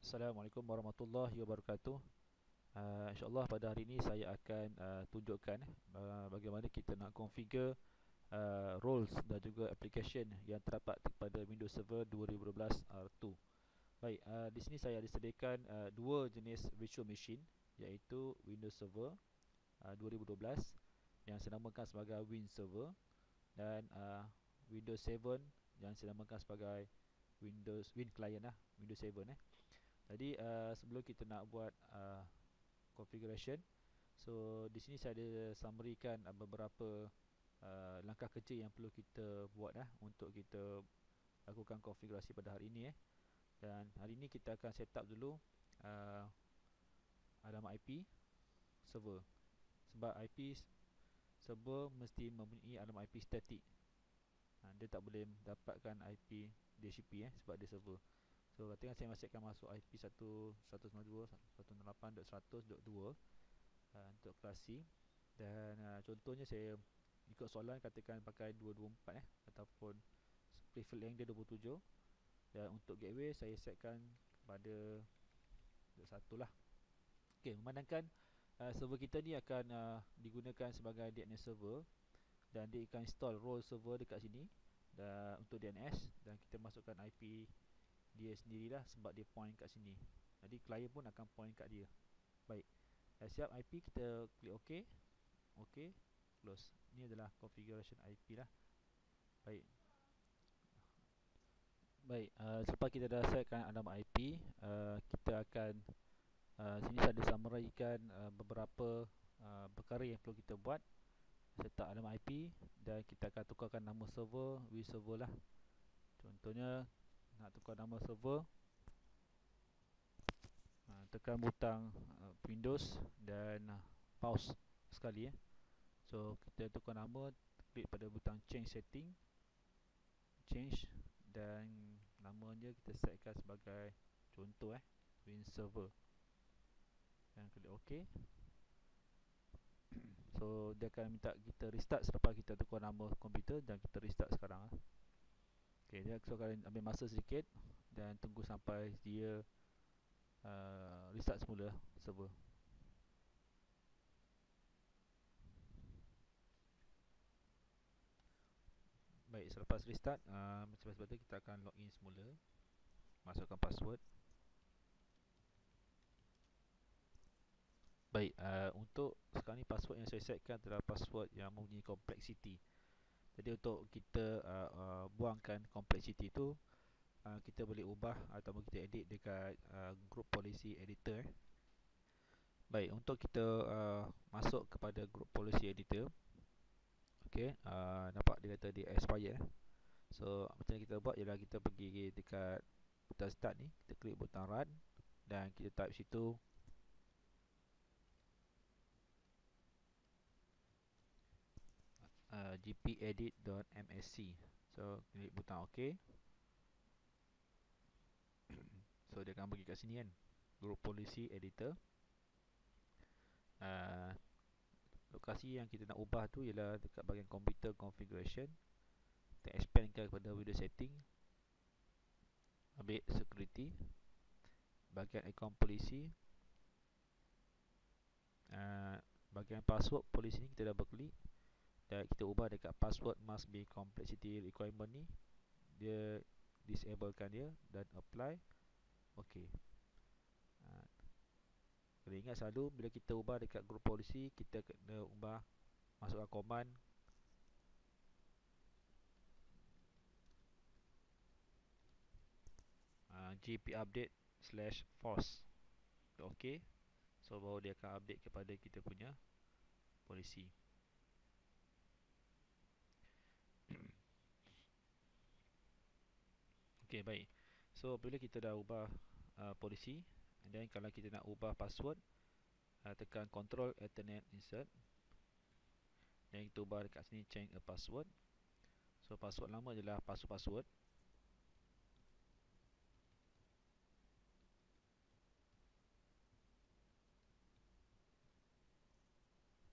Assalamualaikum warahmatullahi wabarakatuh. InsyaAllah pada hari ini saya akan tunjukkan bagaimana kita nak configure roles dan juga application yang terdapat pada Windows Server 2012 R2. Baik, di sini saya ada sediakan dua jenis virtual machine, iaitu Windows Server 2012 yang saya namakan sebagai Win Server, dan Windows 7 yang saya namakan sebagai Win Client Windows 7. Jadi sebelum kita nak buat configuration, so di sini saya ada summary-kan beberapa langkah kecil yang perlu kita buat untuk kita lakukan konfigurasi pada hari ini. Dan hari ini kita akan set up dulu alamat IP server, sebab IP server mesti mempunyai alamat IP static. Dia tak boleh dapatkan IP DHCP sebab dia server. So katakan saya masih akan masuk IP 192.168.100.2 untuk klasi. Dan contohnya saya ikut soalan, katakan pakai 224 ataupun preferred length dia 27. Dan untuk gateway saya setkan pada 1 lah. Okey, memandangkan server kita ni akan digunakan sebagai DNS server, dan dia akan install role server dekat sini dan untuk DNS, dan kita masukkan IP dia sendirilah sebab dia point kat sini. Jadi client pun akan point kat dia. Baik, dah siap IP, kita klik OK. OK, close. Ini adalah configuration IP lah. Baik. Baik, selepas kita dah setkan alamat IP, kita akan sini saya ada summarikan beberapa perkara yang perlu kita buat. Set up alamat IP, dan kita akan tukarkan nama server with server lah. Contohnya nak tukar nama server, tekan butang Windows dan pause sekali. So kita tukar nama, klik pada butang change setting, change, dan namanya kita setkan sebagai contoh Win Server, dan klik OK. So dia akan minta kita restart selepas kita tukar nama komputer, dan kita restart sekarang. Okay, dia akan ambil masa sedikit dan tunggu sampai dia restart semula server. Baik, selepas restart, macam biasa kita akan login semula, masukkan password. Baik, untuk sekarang ni password yang saya setkan adalah password yang mempunyai complexity. Jadi untuk kita buangkan complexity itu, kita boleh ubah ataupun kita edit dekat group policy editor. Baik, untuk kita masuk kepada group policy editor, okey, nampak dia kata dia expire. So macam yang kita buat ialah kita pergi dekat butang start ni, kita klik butang run, dan kita type situ gpedit.msc. So klik butang OK. So dia akan pergi kat sini kan, group policy editor. Lokasi yang kita nak ubah tu ialah dekat bahagian computer configuration. Kita expand kepada Windows setting, ambil security, bahagian account policy, bahagian password policy ni kita double klik, dan kita ubah dekat password must be complexity requirement ni, dia disablekan dia, dan apply OK. Kena ingat selalu bila kita ubah dekat group policy, kita kena ubah, masukkan command gpupdate/force. OK. So baru dia akan update kepada kita punya polisi. OK, baik. So bila kita dah ubah polisi, dan kalau kita nak ubah password, tekan Ctrl Alternate Insert, dan kita ubah dekat sini change a password. So password lama adalah password.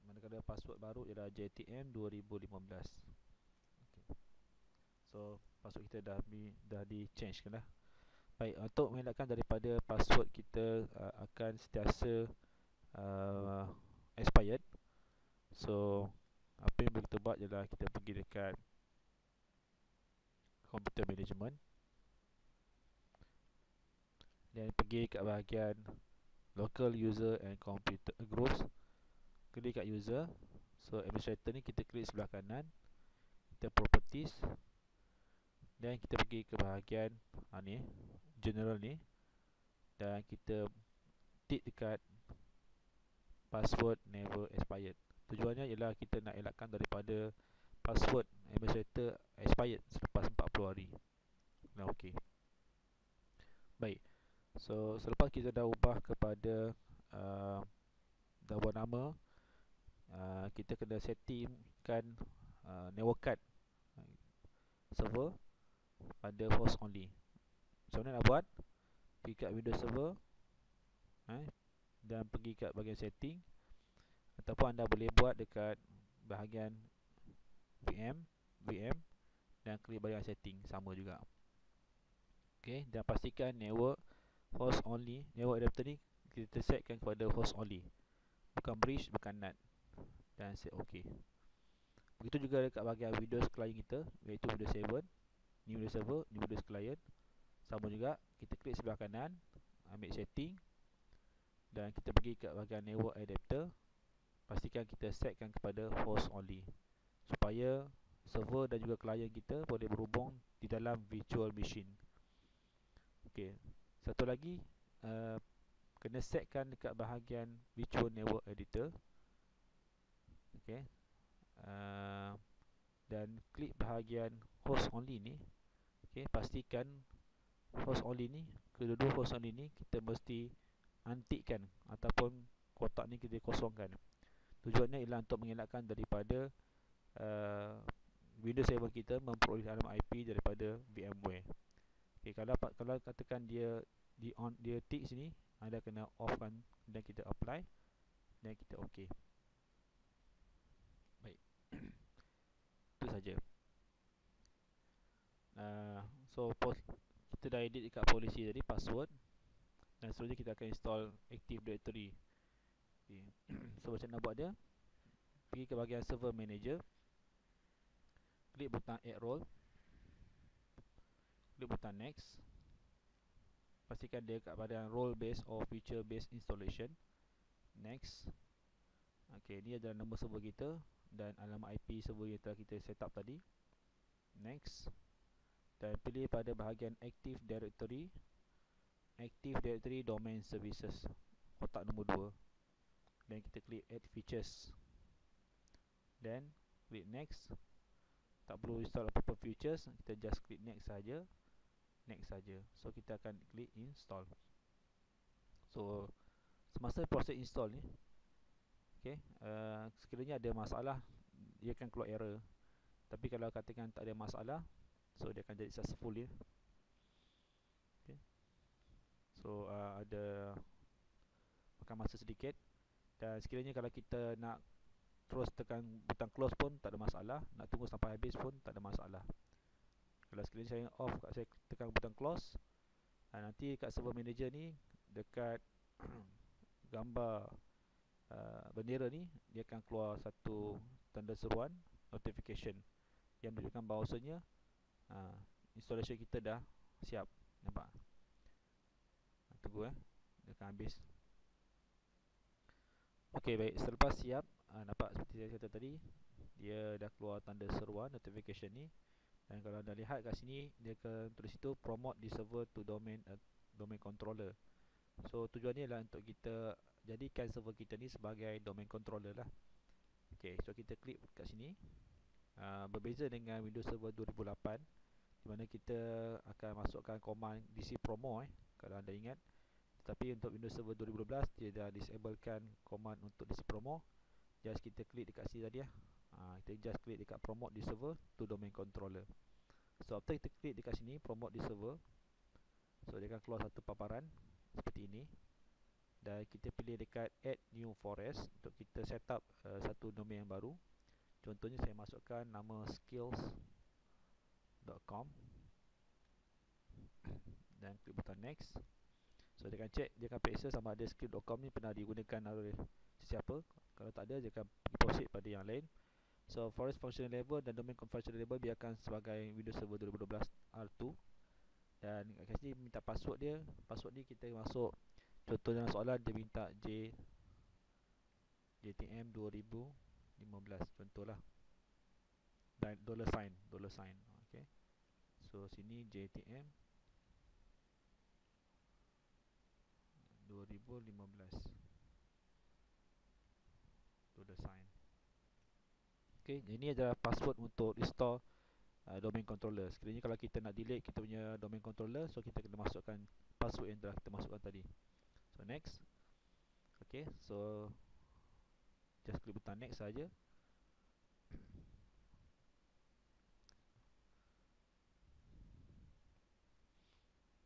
Manakala password baru ialah JTM 2015. Okay. So password kita dah di change kan dah. Baik, untuk mengelakkan daripada password kita akan sentiasa expired. So apa yang boleh kita buat ialah kita pergi dekat computer management dan pergi kat bahagian local user and computer groups, klik kat user. So administrator ni kita klik sebelah kanan, kita properties, dan kita pergi ke bahagian ni general ni, dan kita tick dekat password never expired. Tujuannya ialah kita nak elakkan daripada password administrator expired selepas 40 hari. Nah, okey. Baik. So selepas kita dah ubah kepada dah buat nama, kita kena settingkan network card server pada host only. Macam mana nak buat? Pergi kat Windows Server dan pergi kat bahagian setting, ataupun anda boleh buat dekat bahagian VM dan klik bahagian setting, sama juga. Okey, dan pastikan network host only, network adapter ni kita setkan kepada host only, bukan bridge, bukan NAT, dan set OK. Begitu juga dekat bahagian Windows client kita, iaitu Windows 7, ni Windows Server, ni Windows client, sama juga. Kita klik sebelah kanan, ambil setting, dan kita pergi ke bahagian network adapter. Pastikan kita setkan kepada host only, supaya server dan juga client kita boleh berhubung di dalam virtual machine. Okey, satu lagi, kena setkan dekat bahagian virtual network editor. Okey, dan klik bahagian host only ni. Okey, pastikan host only ni, kedua-dua host only ni kita mesti antikkan ataupun kotak ni kita kosongkan. Tujuannya ialah untuk mengelakkan daripada Windows 7 kita memperoleh alamat IP daripada VMware. Okey, kalau katakan dia dia tick sini, anda kena off kan, dan kita apply, dan kita OK. Baik. Itu saja. So kita dah edit dekat policy tadi, password, dan seterusnya kita akan install Active Directory. Okay. So macam nak buat dia, pergi ke bahagian server manager, klik butang add role, klik butang next, pastikan dia kat bahagian role based or feature based installation, next. Ok, ni adalah nama server kita dan alamat IP server yang telah kita set up tadi, next. Dan pilih pada bahagian Active Directory, Active Directory Domain Services, kotak nombor 2, dan kita klik Add Features, dan klik Next. Tak perlu install apa-apa features, kita just klik Next saja, Next saja. So kita akan klik Install. So semasa proses install ni, okay, sekiranya ada masalah, dia akan keluar error. Tapi kalau katakan tak ada masalah, so dia akan jadi successful ya. Okay. So ada makan masa sedikit, dan sekiranya kalau kita nak terus tekan butang close pun tak ada masalah, nak tunggu sampai habis pun tak ada masalah. Kalau sekiranya saya off, saya tekan butang close, nanti kat server manager ni, dekat gambar bendera ni, dia akan keluar satu tanda seruan notification yang menunjukkan bahawasanya installation kita dah siap. Nampak? Tunggu dia akan habis. Ok, baik, selepas siap, nampak seperti saya kata tadi, dia dah keluar tanda seruan notification ni. Dan kalau anda lihat kat sini, dia akan tulis situ promote the server to domain controller. So tujuannya adalah untuk kita jadikan server kita ni sebagai domain controller lah. Ok, so kita klik kat sini. Berbeza dengan Windows Server 2008, di mana kita akan masukkan command DC promo kalau anda ingat. Tetapi untuk Windows Server 2012, dia dah disablekan command untuk DC promo. Just kita klik dekat sini tadi kita just klik dekat promote the server to domain controller. So after kita klik dekat sini promote the server, so dia akan keluar satu paparan seperti ini, dan kita pilih dekat add new forest untuk kita set up satu domain yang baru. Contohnya saya masukkan nama skills.com, dan klik butang next. So dia akan check, dia akan periksa sama ada script.com ni pernah digunakan oleh sesiapa. Kalau tak ada, dia akan proceed pada yang lain. So forest functional level dan domain functional level biarkan sebagai Windows Server 2012 R2. Dan kat sini minta password dia. Password ni kita masuk, contohnya soalan dia minta JTM 2015 contohlah, dan dollar sign. Okay, so sini JTM 2015 dollar sign. Okay, ini adalah password untuk install domain controller. Sekiranya kalau kita nak delete kita punya domain controller, so kita kena masukkan password yang telah kita masukkan tadi. So next. Okay, so just klik butang next saja.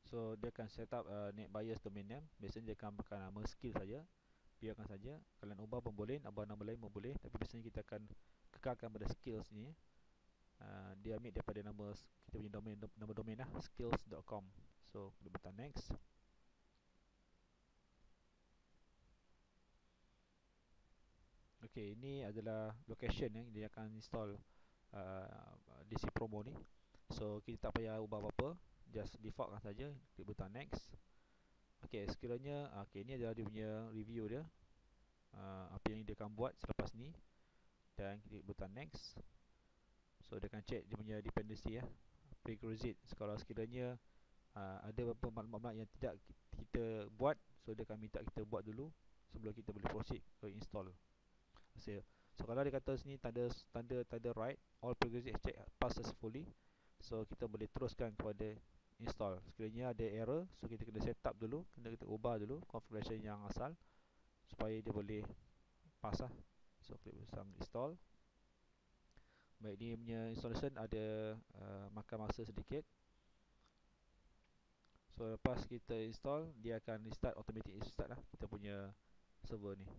So dia akan set up net bias domain name. Biasanya dia akan pakai nama skill saja. Biarkan saja. Kalian ubah pun boleh, ubah nama lain pun boleh. Tapi biasanya kita akan kekalkan pada skills ni. Dia ambil daripada nama kita punya domain, nama domain lah, skills.com. So klik butang next. Okay, ini adalah location yang dia akan install DC Promo ni. So kita tak payah ubah apa-apa, just defaultkan saja. Klik butang next. Okay, sekiranya okay, ini adalah dia punya review dia, apa yang dia akan buat selepas ni. Dan klik butang next. So dia akan check dia punya dependency prerequisite. Kalau sekiranya ada beberapa maklumat yang tidak kita buat, so dia akan minta kita buat dulu sebelum kita boleh proceed ke install. So kalau dia kata sini tanda right, all prerequisites check pass successfully, so kita boleh teruskan kepada install. Sekiranya ada error, so kita kena set up dulu, kena kita ubah dulu configuration yang asal supaya dia boleh pass lah. So klik butang install. Baik, ni punya installation ada makan masa sedikit. So lepas kita install, dia akan restart, automatic restart lah kita punya server ni.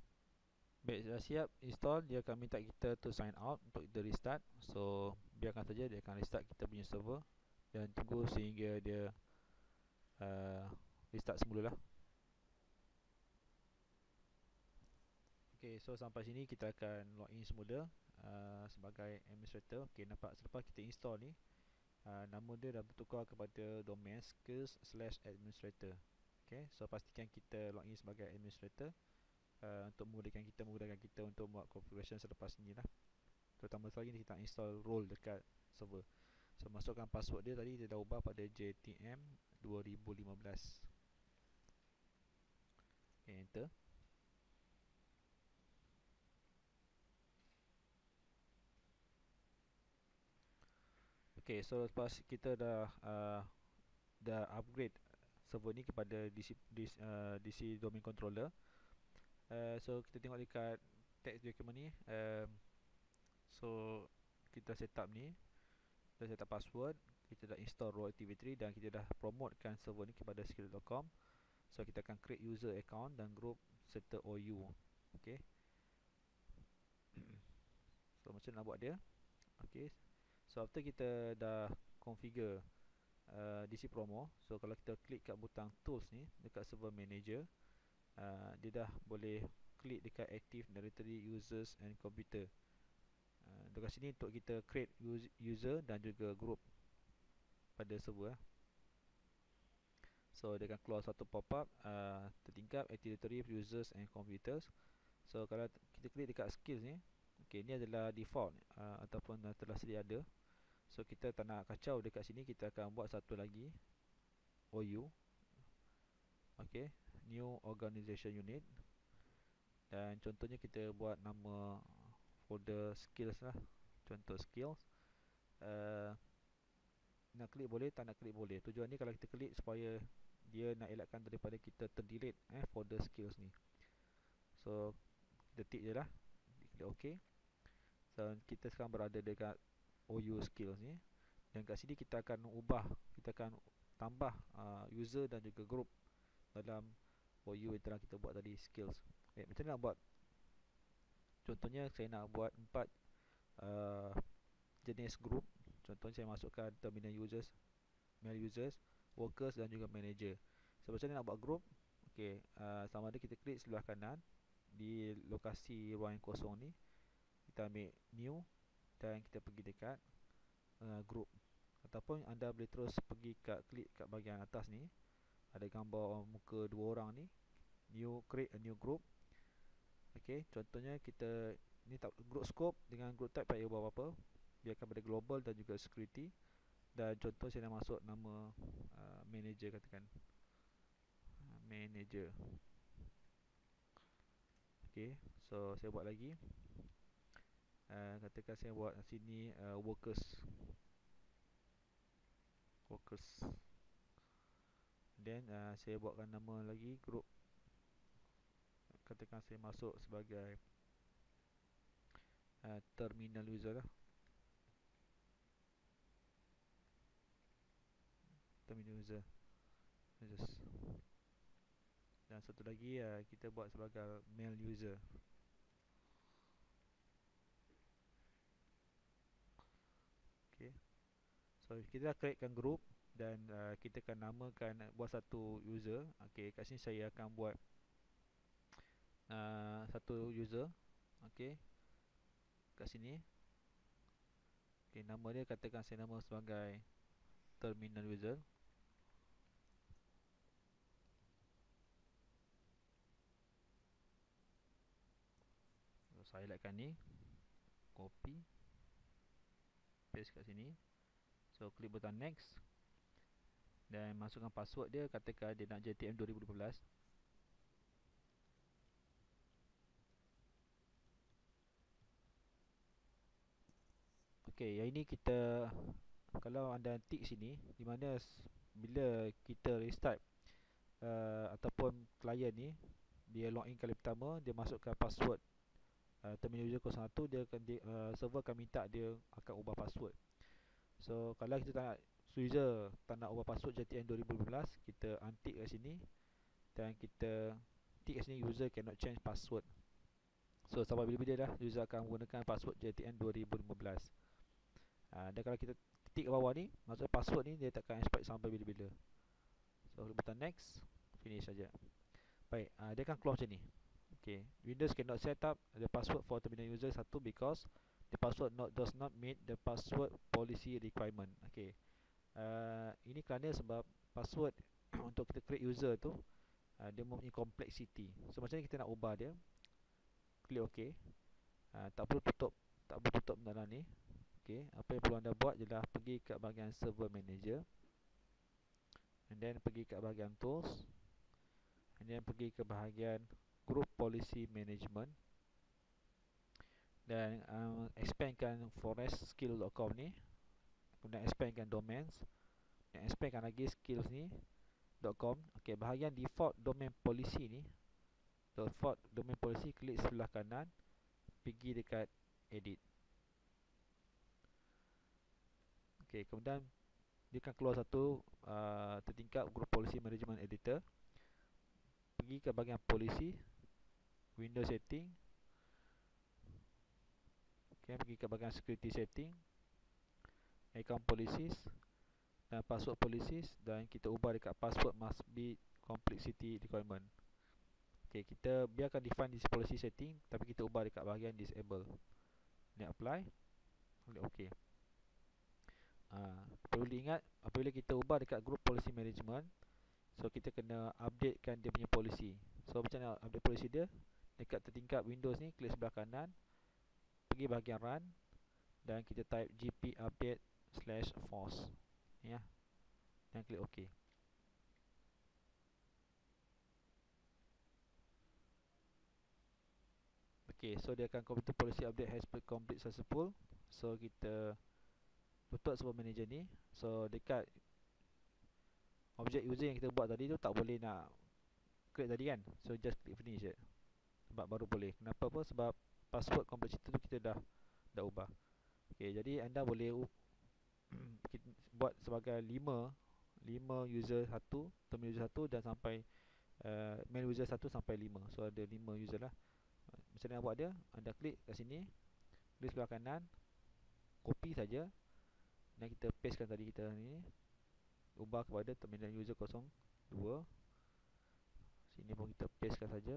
Baik, dah siap install, dia akan minta kita to sign out untuk kita restart. So biarkan saja, dia akan restart kita punya server dan tunggu sehingga dia restart semula lah. Okay, so sampai sini kita akan login semula sebagai administrator. Okay, nampak selepas kita install ni, nama dia dah bertukar kepada domain skills/administrator. Okay, so pastikan kita login sebagai administrator untuk memudahkan kita untuk buat configuration selepas ni lah. Terutama sekali ni kita install role dekat server. So masukkan password dia tadi, dia dah ubah pada JTM 2015. Okay, enter. Okay, so lepas kita dah upgrade server ni kepada DC domain controller, so kita tengok dekat text document ni, so kita set up ni, kita set up password, kita dah install role activity dan kita dah promotekan server ni kepada skill.com. So kita akan create user account dan group serta OU. Okay, so macam nak buat dia. Okay, so after kita dah configure DC Promo, so kalau kita klik kat butang tools ni dekat server manager, dia dah boleh klik dekat active directory users and computer. Dekat sini untuk kita create user dan juga group pada server. So dia akan keluar satu pop-up tertingkap active directory users and computers. So kalau kita klik dekat skills ni, okay, ni adalah default ataupun telah sedia ada. So kita tak nak kacau dekat sini, kita akan buat satu lagi OU. Okay, new organization unit. Dan contohnya kita buat nama folder skills lah. Contoh skills. Nak klik boleh, tak nak klik boleh. Tujuan ni kalau kita klik supaya dia nak elakkan daripada kita terdelete folder skills ni. So detik je lah, klik OK. So kita sekarang berada dekat OU skills ni. Dan kat sini kita akan ubah, kita akan tambah user dan juga group dalam OU yang telah kita buat tadi, skills. Macam mana nak buat? Contohnya saya nak buat 4 jenis group. Contohnya saya masukkan terminal users, mail users, workers dan juga manager. So macam mana nak buat group? Okey, sama ada kita klik sebelah kanan di lokasi ruang yang kosong ni, kita ambil new dan kita pergi dekat group, ataupun anda boleh terus pergi klik kat bahagian atas ni, ada gambar muka dua orang ni, create a new group. Okey, contohnya kita ni tak group scope dengan group type tak payah ubah apa-apa, biarkan pada global dan juga security. Dan contoh saya nak masuk nama manager, katakan manager. Okey, so saya buat lagi, katakan saya buat sini workers. Then saya buatkan nama lagi group, katakan saya masuk sebagai terminal user lah, terminal user. Dan satu lagi kita buat sebagai mail user. Okay, so kita dah createkan group dan kita akan namakan, buat satu user. Okay, kat sini saya akan buat satu user. Okay, kat sini. Okay, nama dia katakan saya nama sebagai terminal user. So, saya highlightkan ni, copy, paste kat sini. So klik butang next dan masukkan password dia, katakan dia nak JTM 2012. Okey, yang ini kita, kalau anda tick sini, di mana bila kita restart ataupun klien ni dia login kali pertama, dia masukkan password terminal user 01, dia akan server akan minta dia akan ubah password. So kalau kita tak nak, user tak nak ubah password JTM 2012, kita untick kat sini dan kita tick kat sini user cannot change password. So sampai bila-bila dah user akan menggunakan password JTM 2015. Dan kalau kita tick kat bawah ni, maksudnya password ni dia takkan expire sampai bila-bila. So klik butang next, finish saja. Baik, dia akan keluar macam ni. Okay, Windows cannot set up the password for terminal user 1 because the password does not meet the password policy requirement. Okay, ini kerana sebab password untuk kita create user tu dia mempunyai complexity. So macam ni kita nak ubah dia, klik OK. Tak perlu tutup benda ni. Okay, apa yang perlu anda buat ialah pergi ke bahagian server manager, and then pergi ke bahagian tools, and then pergi ke bahagian group policy management, dan expandkan forestskill.com ni, kemudian expandkan domains, dan expandkan lagi skills ni .com. Okay, bahagian default domain policy ni, default domain policy, klik sebelah kanan, pergi dekat edit. Okay, kemudian dia akan keluar satu tertingkap group policy management editor. Pergi ke bahagian policy, Windows setting. Okay, pergi ke bahagian security setting, account policies dan password policies, dan kita ubah dekat password must be complexity requirement. Okay, kita biarkan define this policy setting, tapi kita ubah dekat bahagian disable. Ni apply, klik OK. Perlu diingat, apabila kita ubah dekat group policy management, so kita kena updatekan dia punya policy. So macam mana update policy dia? Dekat tertingkap Windows ni, klik sebelah kanan, pergi bahagian run, dan kita type gp update/force ya, dan klik OK. Okay, so dia akan computer policy update has been complete successful. So kita tutup server manager ni. So dekat objek user yang kita buat tadi tu tak boleh nak create tadi kan. So just click finish je, sebab baru boleh. Kenapa apa? Sebab password complexity tu kita dah ubah. Okay, jadi anda boleh buat sebagai 5 user 1, terminal user 1, dan sampai main user 1 sampai 5. So ada 5 user lah. Macam mana nak buat dia? Anda klik kat sini, klik sebelah kanan, copy saja, dan kita pastekan tadi kita ni, ubah kepada terminal user 02. Sini pun kita pastekan saja.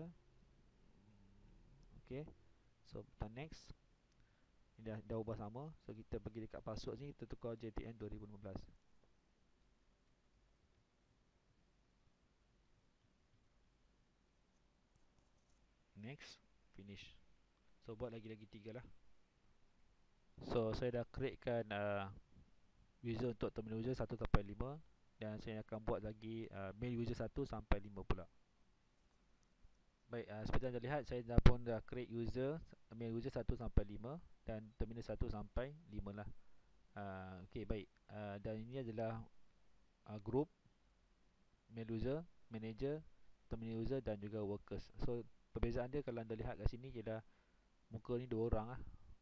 Okey. So butang next. Ini dah ubah sama. So kita pergi dekat password sini, kita tukar JTN 2015. Next, finish. So buat lagi-lagi 3 lah. So saya dah createkan user untuk terminal user 1 sampai 5, dan saya akan buat lagi main user 1 sampai 5 pula. Baik, seperti anda lihat, saya pun dah create user main user 1 sampai 5 dan terminal 1 sampai 5 lah. Okey, baik. Dan ini adalah group main user, manager, terminal user dan juga workers. So perbezaan dia kalau anda lihat kat sini ialah muka ni 2 orang lah.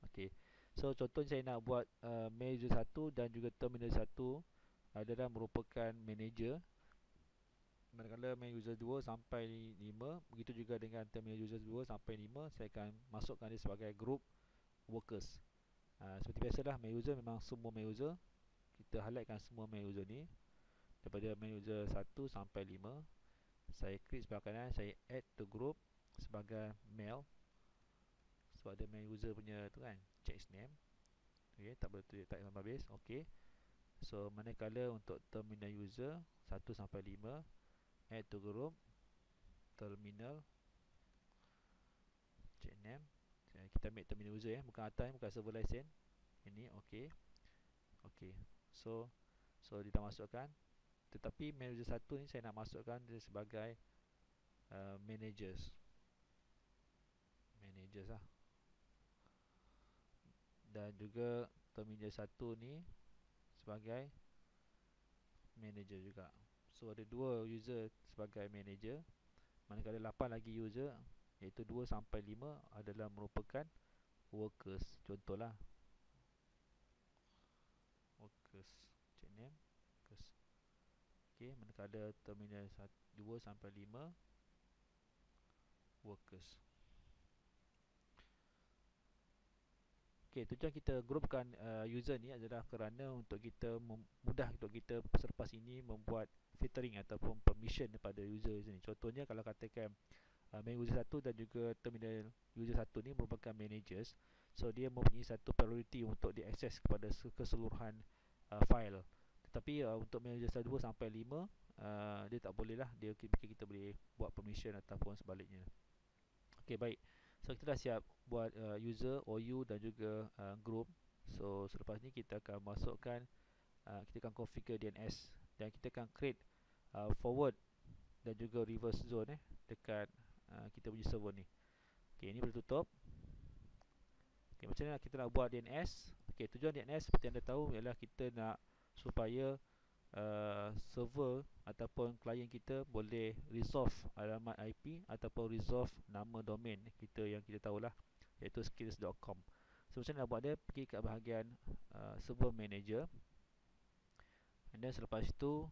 Okey. So contohnya saya nak buat main user 1 dan juga terminal 1 adalah merupakan manager. Manakala main user 2 sampai 5, begitu juga dengan terminal user 2 sampai 5, saya akan masukkan dia sebagai group workers. Seperti biasalah, main user memang semua main user. Kita highlightkan semua main user ni daripada main user 1 sampai 5. Saya klik sebelah kanan, saya add to group sebagai male, sebab dia main user punya tu kan, check name. Okay, tak boleh tulis tak sampai habis. Okay. So manakala untuk terminal user 1 sampai 5, add to group terminal, check name. Kita ambil terminal user bukan atas, bukan server license. Ini okey. Okey. So dia dah masukkan. Tetapi main user 1 ni saya nak masukkan dia sebagai managers. Managers lah. Dan juga terminal 1 ni sebagai manager juga. So ada 2 user sebagai manager, manakala 8 lagi user, iaitu 2 sampai 5 adalah merupakan workers. Contohlah workers, check name workers. Okey, manakala terminal 2 sampai 5 workers. Okey, tujuan kita groupkan user ni adalah kerana untuk kita mudah untuk kita selepas ini membuat filtering ataupun permission kepada user ni. Contohnya kalau katakan main user 1 dan juga terminal user 1 ni merupakan managers, so dia mempunyai satu priority untuk diakses kepada keseluruhan file. Tetapi untuk main user 2 sampai 5 dia tak boleh lah, dia kita boleh buat permission ataupun sebaliknya. Okey, baik. So kita dah siap buat user, OU dan juga group. So selepas ni kita akan masukkan, kita akan configure DNS dan kita akan create forward dan juga reverse zone dekat kita punya server ni. Okey, ini boleh tutup. Okey, macam mana kita nak buat DNS? Okey, tujuan DNS seperti anda tahu ialah kita nak supaya server ataupun klien kita boleh resolve alamat IP ataupun resolve nama domain kita yang kita tahulah, iaitu skills.com. So macam mana nak buat dia? Pergi ke bahagian server manager, and then selepas itu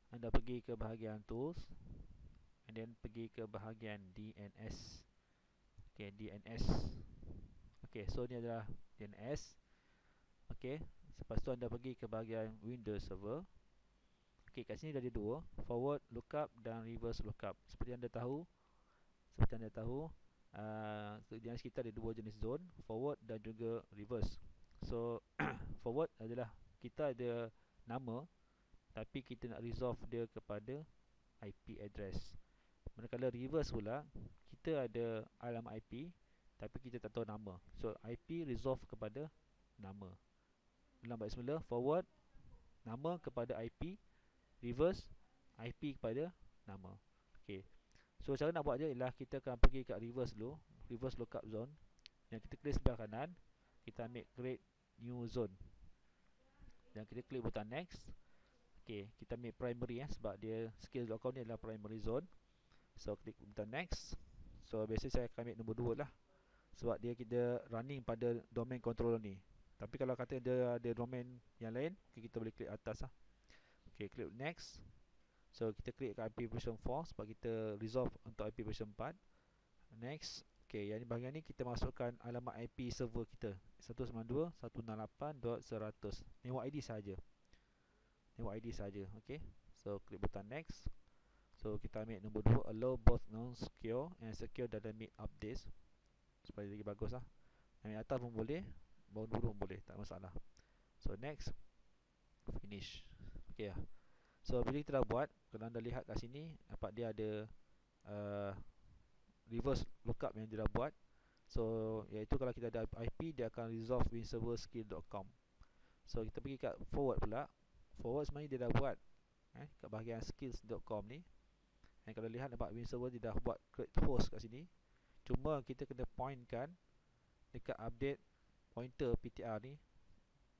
anda pergi ke bahagian tools, and then pergi ke bahagian DNS. Okay, DNS. Okay, so ni adalah DNS. Okay, lepas tu anda pergi ke bahagian Windows Server. Okay, kat sini dah ada 2, forward lookup dan reverse lookup. Seperti anda tahu, DNS kita ada 2 jenis zone, forward dan juga reverse. So forward adalah kita ada nama, tapi kita nak resolve dia kepada IP address. Manakala reverse pula, kita ada alamat IP, tapi kita tak tahu nama. So IP resolve kepada nama. Ulang balik semula, forward nama kepada IP, reverse IP kepada nama. Okey. So cara nak buat dia ialah kita akan pergi kat reverse dulu, reverse lookup zone. Yang kita klik sebelah kanan, kita ambil create new zone. Dan kita klik butang next. Okey, kita ambil primary sebab dia skills.com ni adalah primary zone. So klik butang next. So biasa saya akan ambil nombor 2 lah, sebab dia kita running pada domain controller ni. Tapi kalau kata dia ada domain yang lain, kita boleh klik atas lah. Okay, klik next. So kita klik kat IP version 4 sebab kita resolve untuk IP version 4. Next. Okay, yang ni bahagian ni kita masukkan alamat IP server kita, 192.168.100. Network ID sahaja. network ID saja. Okey, so klik butang next. So kita ambil nombor 2, allow both non-secure and secure dynamic updates, supaya lagi bagus lah. Ambil atas pun boleh, bawah dulu pun boleh, tak masalah. So next, finish. Okey lah. So bila kita dah buat, kalau anda lihat kat sini, dapat dia ada reverse lookup yang dia dah buat. So iaitu kalau kita ada IP, dia akan resolve winserverskill.com. So kita pergi kat forward pula. Forward sebenarnya dia dah buat kat bahagian skills.com ni. Dan kalau lihat nampak winserver dia dah buat create host kat sini. Cuma kita kena pointkan dekat update pointer PTR ni.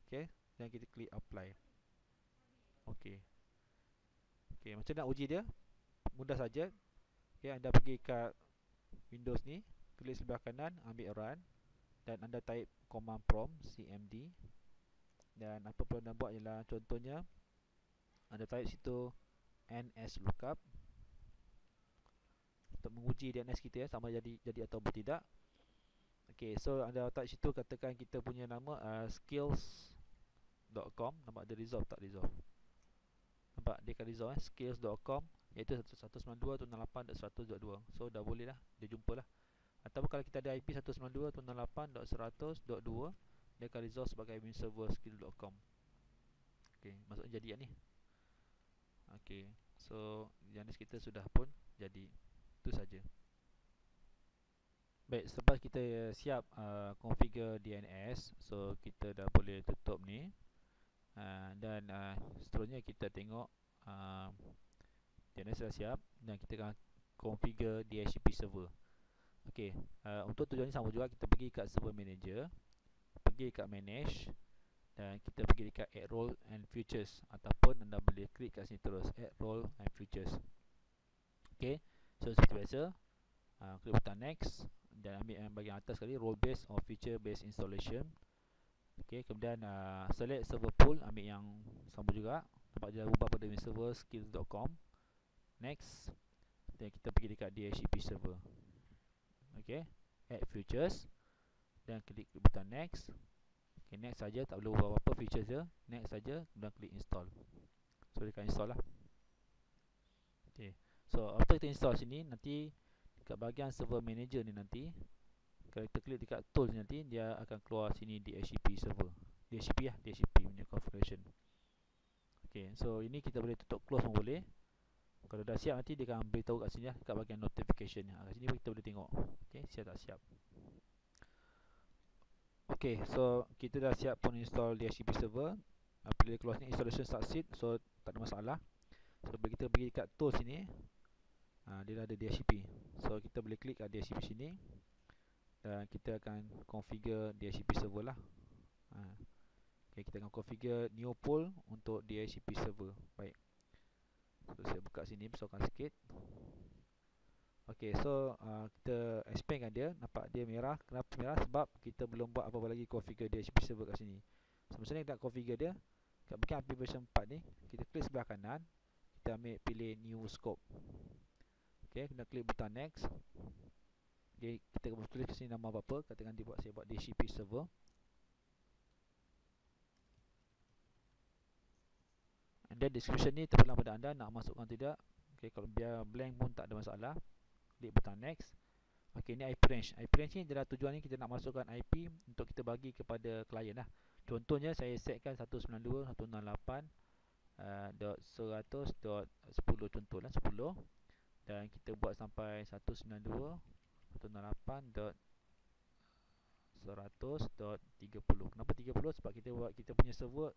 Okay, dan kita klik apply. Okay. Okay, macam nak uji dia? Mudah saja. Okay, anda pergi kat Windows ni, klik sebelah kanan, ambil run, dan anda type command prompt cmd. Dan apa perlu anda buat ialah, contohnya anda type situ nslookup untuk menguji DNS kita sama jadi atau tidak. Okay, so anda type situ, katakan kita punya nama skills.com. nampak dia resolve tak? Resolve. Nampak dia akan resolve skills.com, iaitu 192.168.100.2. So dah boleh lah, dia jumpa lah. Atau kalau kita ada IP 192.168.100.2, dia akan resolve sebagai winserverskill.com. Okay, maksudnya jadi ni. Okay, so DNS kita sudah pun jadi. Itu saja. Baik, selepas kita siap configure DNS, so kita dah boleh tutup ni. Dan seterusnya kita tengok DNS dah siap dan kita akan configure DHCP server. Okey, untuk tujuan ni sama juga, kita pergi kat server manager, pergi kat manage, dan kita pergi dekat add role and features, ataupun anda boleh klik kat sini terus, add role and features. Okey, so seperti biasa, klik butang next dan ambil yang bahagian atas sekali, role based or feature based installation. Okey, kemudian select server pool, ambil yang sama juga, dapat dia ubah pada winserverskill.com. Next, dan kita pergi dekat DHCP server. Okey, add features dan klik butang next. Okey, next saja, tak perlu ubah apa-apa features dia. Next saja, kemudian klik install. So dia akan install lah. Okey, so after kita install sini, nanti dekat bahagian server manager ni, nanti kalau kita klik dekat tools nanti, dia akan keluar sini DHCP server. DHCP lah, DHCP punya configuration. Okay, so ini kita boleh tutup close pun boleh. Kalau dah siap nanti dia akan beritahu kat sini lah, kat bahagian notification. Kat sini kita boleh tengok. Okay, siap tak siap. Okay, so kita dah siap pun install DHCP server. Bila dia keluar sini installation succeed, so tak ada masalah. So bila kita pergi dekat tools sini, dia dah ada DHCP. So kita boleh klik kat DHCP sini dan kita akan configure DHCP server lah. Okay, kita akan configure new pool untuk DHCP server. Baik, so saya buka sini, besarkan sikit. Okay, so kita expandkan dia. Nampak dia merah. Kenapa merah? Sebab kita belum buat apa-apa lagi configure DHCP server kat sini. So macam ni kita nak configure dia. Kat bahagian API version 4 ni, kita klik sebelah kanan, kita ambil pilih new scope. Okay, kita klik butang next. Okay, kita boleh tulis sini nama apa-apa. Katakan saya buat DHCP server. And then description ni terpulang pada anda nak masukkan tidak. Okay, kalau biar blank pun tak ada masalah. Klik butang next. Okay, ni IP range. IP range ni adalah tujuan ni kita nak masukkan IP untuk kita bagi kepada klien lah. Contohnya saya setkan 192.168.100.10 contohlah 10. Dan kita buat sampai 192.168.100.30. Kenapa 30? Sebab kita buat kita punya server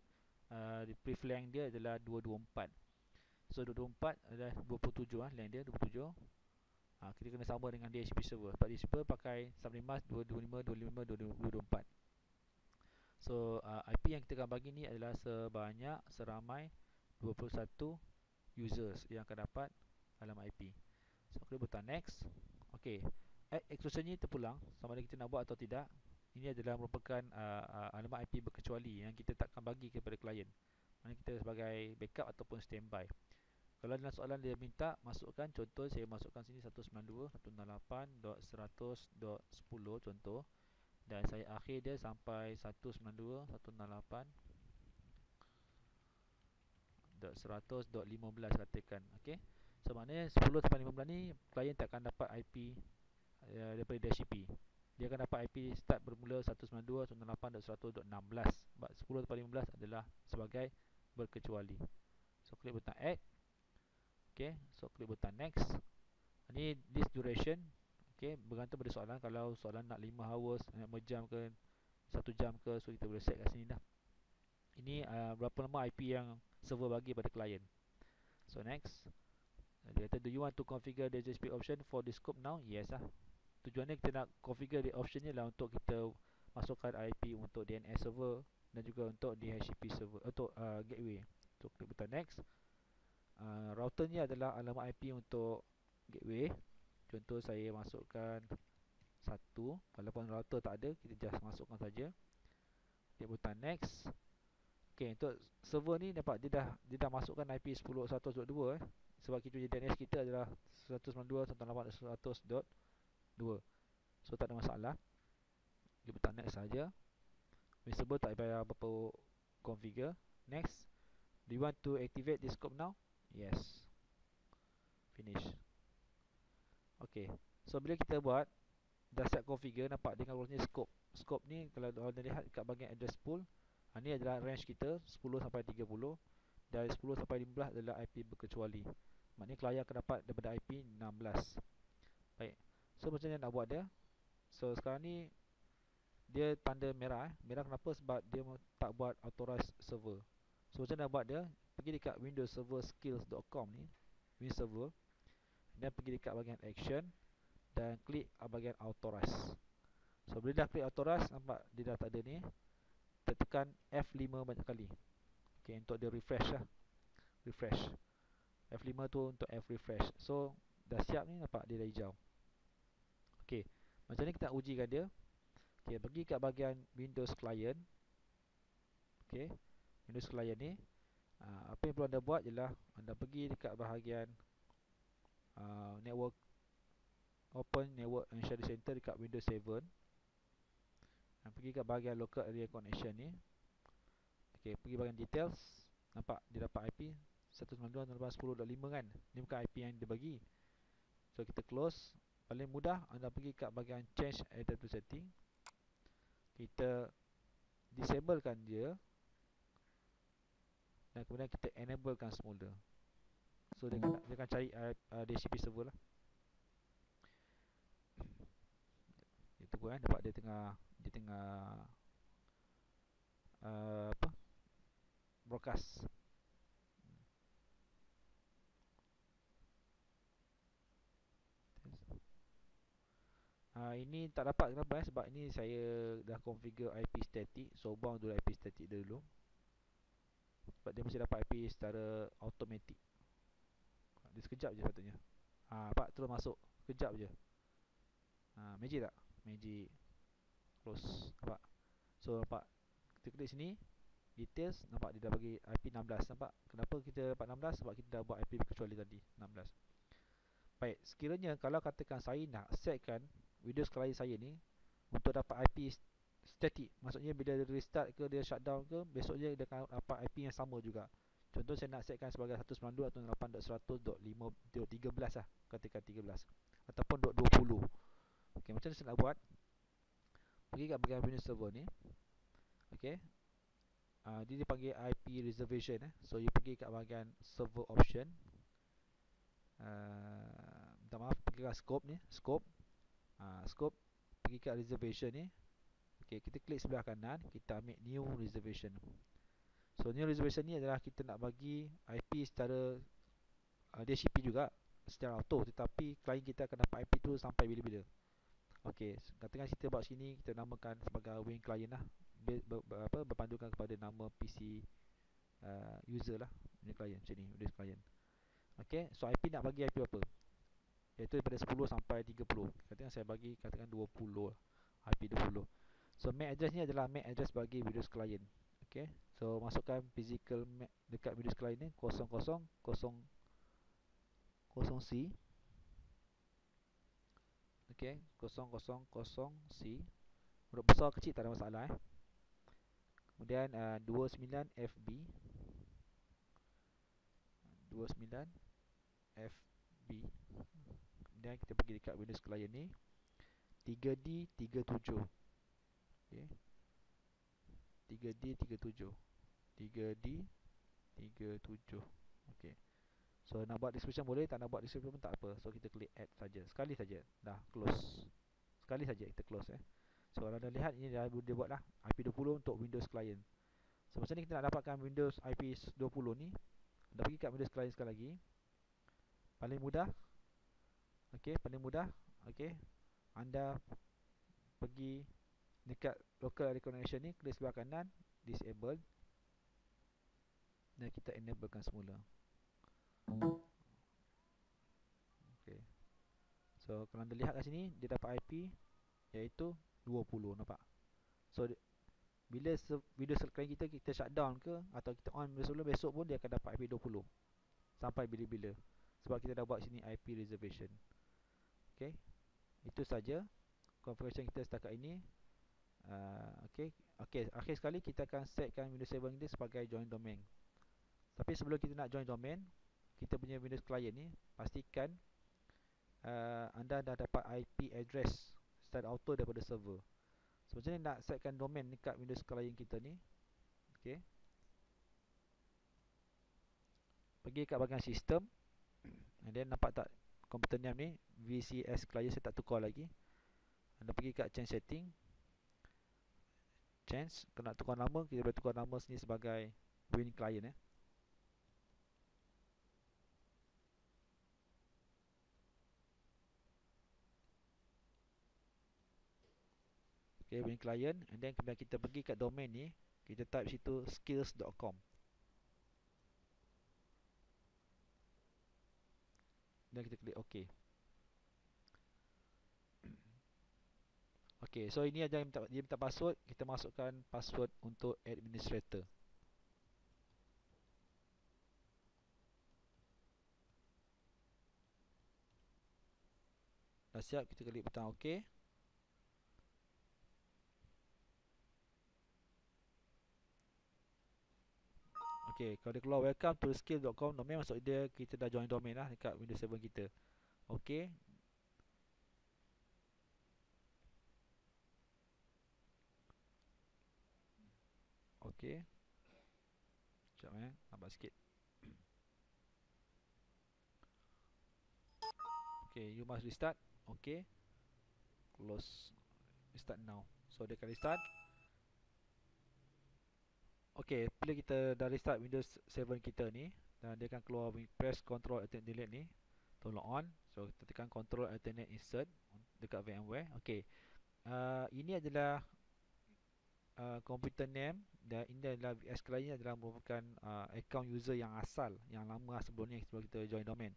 brief length dia adalah 224. So 224 adalah 27 length dia 27. Kita kena sama dengan DHCP server. Sebab DHCP pakai subnetmask 225.255.224. So IP yang kita akan bagi ni adalah seramai 21 users yang akan dapat dalam IP. So klik butang next. Okey, add exclusion ni terpulang sama ada kita nak buat atau tidak. Ini adalah merupakan alamat IP berkecuali yang kita takkan bagi kepada klien. Mana kita sebagai backup ataupun standby. Kalau dalam soalan dia minta masukkan, contoh saya masukkan sini 192.168.100.10 contoh, dan saya akhir dia sampai 192.168.100.10. 100.15 katakan. Okey. So maknanya 10.15 ni klien tak akan dapat IP daripada DHCP. Dia akan dapat IP start bermula 192.168.100.16. Sebab 10.15 adalah sebagai berkecuali. So klik butang add. Okey, so klik butang next. Ni this duration. Okey, bergantung pada soalan. Kalau soalan nak 5 hours, nak berjam ke 1 jam ke, so kita boleh set kat sini dah. Ini berapa lama IP yang server bagi pada klien. So next. Dia kata, do you want to configure the DHCP option for the scope now? Yes lah. Tujuannya kita nak configure the option ni lah untuk kita masukkan IP untuk DNS server dan juga untuk DHCP server, untuk gateway. So klik butang next. Router ni adalah alamat IP untuk gateway. Contoh saya masukkan 1. Walaupun router tak ada, kita just masukkan saja. Klik butang next. Okey, untuk server ni dapat dia dah masukkan IP 10.100.2 sebab kita punya DNS kita adalah 192.168.100.2. So tak ada masalah. Klik butang next saja. Visible tak payah berapa configure. Next. Do you want to activate this scope now? Yes. Finish. Okey. So bila kita buat dah set configure, nampak dengan role scope. Scope ni kalau anda lihat kat bahagian address pool, ni adalah range kita 10 sampai 30 dan 10 sampai 15 adalah IP berkecuali. Maknanya klien akan dapat daripada IP 16. Baik. So macam mana nak buat dia? So sekarang ni dia tanda merah. Merah kenapa? Sebab dia tak buat authorized server. So macam mana nak buat dia? Pergi dekat Windows Server Skills.com ni, Windows Server, dan pergi dekat bahagian action dan klik bahagian authorize. So bila dah klik authorize, nampak dia dah tak ada ni. Tekan F5 banyak kali. Okay, untuk dia refresh lah. Refresh. F5 tu untuk F refresh. So dah siap ni, nampak dia dah hijau. Okay, macam ni kita nak ujikan dia. Okay, pergi kat bahagian Windows Client. Okay, Windows Client ni, apa yang perlu anda buat ialah anda pergi dekat bahagian network, open network and shadow center dekat Windows 7. Dan pergi kat bahagian local area connection ni. Okay, pergi bahagian details. Nampak dia dapat IP 192.168.10.5 kan. Ni bukan IP yang dia bagi. So kita close. Paling mudah anda pergi kat bahagian change adapter setting. Kita disablekan dia. Dan kemudian kita enablekan semula. So dia akan cari DHCP server lah. Dia tunggu kan. Nampak dia tengah broadcast. Ini tak dapat kenapa sebab ini saya dah configure IP static. So buang dulu IP static dulu. Sebab dia mesti dapat IP secara automatic. Dia sekejap je patutnya. Nampak terus masuk. Sekejap je. Magic tak? Magic. Close. Nampak? So nampak, kita klik sini, details, nampak dia dah bagi IP 16. Nampak? Kenapa kita dapat 16? Sebab kita dah buat IP berkecuali tadi, 16. Baik, sekiranya kalau katakan saya nak setkan Windows client saya ni untuk dapat IP static, maksudnya bila dia restart ke, dia shutdown ke, besoknya dia akan dapat IP yang sama juga. Contoh saya nak setkan sebagai 192.168.100.13 lah, katakan 13 ataupun .20. Okey, macam mana saya nak buat? Pergi kat bahagian Windows Server ni. Okey. Dia dipanggil IP reservation So you pergi kat bahagian server option. Minta maaf, pergi kat scope ni, scope. Scope, pergi kat reservation ni. Okey, kita klik sebelah kanan, kita ambil new reservation. So new reservation ni adalah kita nak bagi IP secara DHCP juga secara auto, tetapi klien kita akan dapat IP tu sampai bila-bila. Okey, katakan kita buat sini, kita namakan sebagai wing client lah, berpandukan kepada nama PC user lah, ini client macam ni, Windows client. Okey, so IP nak bagi IP apa? Iaitu daripada 10 sampai 30. Katakan saya bagi, katakan 20 lah, IP 20. So MAC address ni adalah MAC address bagi Windows client. Okey, so masukkan physical MAC dekat Windows client ni 0000C. Okey, 000C. Huruf besar kecil tak ada masalah Kemudian 29FB. 29 FB. Kemudian kita pergi dekat Windows Client ni 3D37. okey, 3D37, 3D37. okey, so nak buat description boleh, tak nak buat description pun tak apa. So kita klik add saja, sekali saja, dah close, sekali saja kita close. So kalau anda lihat ini dia buat lah IP20 untuk Windows Client. So macam ni kita nak dapatkan Windows IP20 ni. Anda pergi kat Windows Client sekali lagi, paling mudah. okey, paling mudah. okey, anda pergi dekat local area connection ni, klik sebelah kanan disable, dan kita enablekan semula. okey, so kalau anda lihat kat sini dia dapat IP iaitu 20, nampak? So bila video client kita shutdown ke atau kita on sebelum, besok pun dia akan dapat IP 20 sampai bila-bila, sebab kita dah buat sini IP reservation. okey, itu saja configuration kita setakat ini. okey, akhir sekali kita akan setkan Windows 7 ini sebagai join domain. Tapi sebelum kita nak join domain kita punya Windows client ni, pastikan anda dah dapat IP address secara auto daripada server. So macam ni nak setkan domain dekat Windows client kita ni. okey, pergi kat bahagian sistem, and then nampak tak komputer name ni VCS client, saya tak tukar lagi. Anda pergi kat change setting, change, kalau nak tukar nama kita boleh tukar nama sini sebagai Win client. okey, Win client, and then kemudian kita pergi kat domain ni, kita type situ skills.com, dan kita klik OK. okey, so ini aja dia minta password, kita masukkan password untuk administrator. Dah siap, kita klik butang OK. okey, kalau dia keluar welcome to skill.com domain, maksud dia kita dah join domain lah dekat Windows 7 kita. okey, okey, sekejap lambat sikit. okey, you must restart. okey, close, restart now. So dia akan restart. okey, bila kita dah restart Windows 7 kita ni, dan dia akan keluar press Ctrl Alt Delete ni, tolong on. So kita tekan Ctrl Alternate Insert dekat VMware. okey, ini adalah computer name, dan ini adalah VS client adalah merupakan account user yang asal, yang lama sebelum ni, sebelum kita join domain.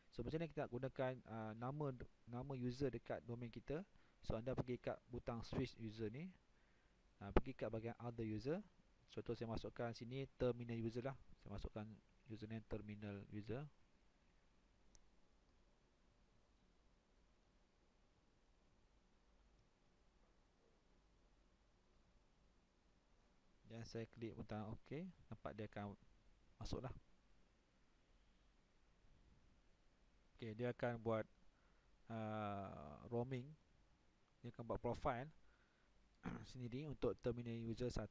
So macam ni kita nak gunakan nama user dekat domain kita. So anda pergi kat butang switch user ni, pergi kat bahagian other user. Contoh saya masukkan sini terminal user lah, saya masukkan username terminal user. Dan saya klik butang OK, nampak dia akan masuk lah. okey, dia akan buat roaming, dia akan buat profile sendiri untuk terminal user 1.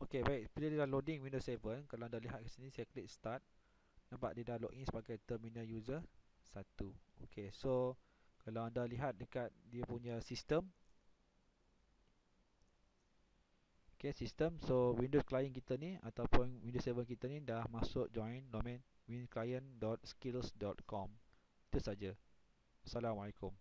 okey, baik, bila dia dah loading Windows 7, kalau anda lihat ke sini, saya klik start, nampak dia dah login sebagai terminal user 1. okey, so kalau anda lihat dekat dia punya sistem, okey, sistem, so Windows client kita ni ataupun Windows 7 kita ni dah masuk join domain winclient.skills.com. Itu saja. Assalamualaikum.